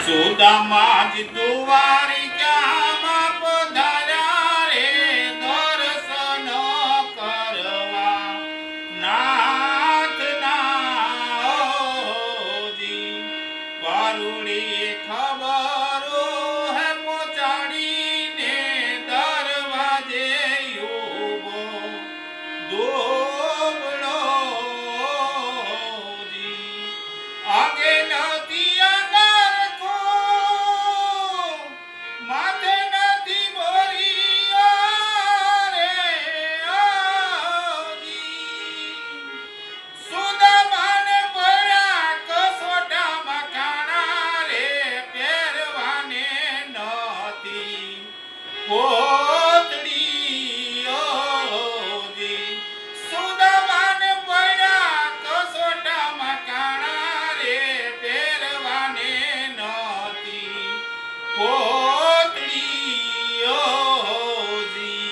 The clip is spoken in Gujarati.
સુદામા જ દ્વારિકામાં પધાર્યા રે દર્શન કરવા નાથના ઓજી પરુડીએ ખબરો હે પહોંચાડીને દરવાજે ઉભો દોબળો જી આગે નથી પોતડી ઓજી સુદામાને પડ્યા કસોટામાં કાણા રે પહેરવાને નહોતી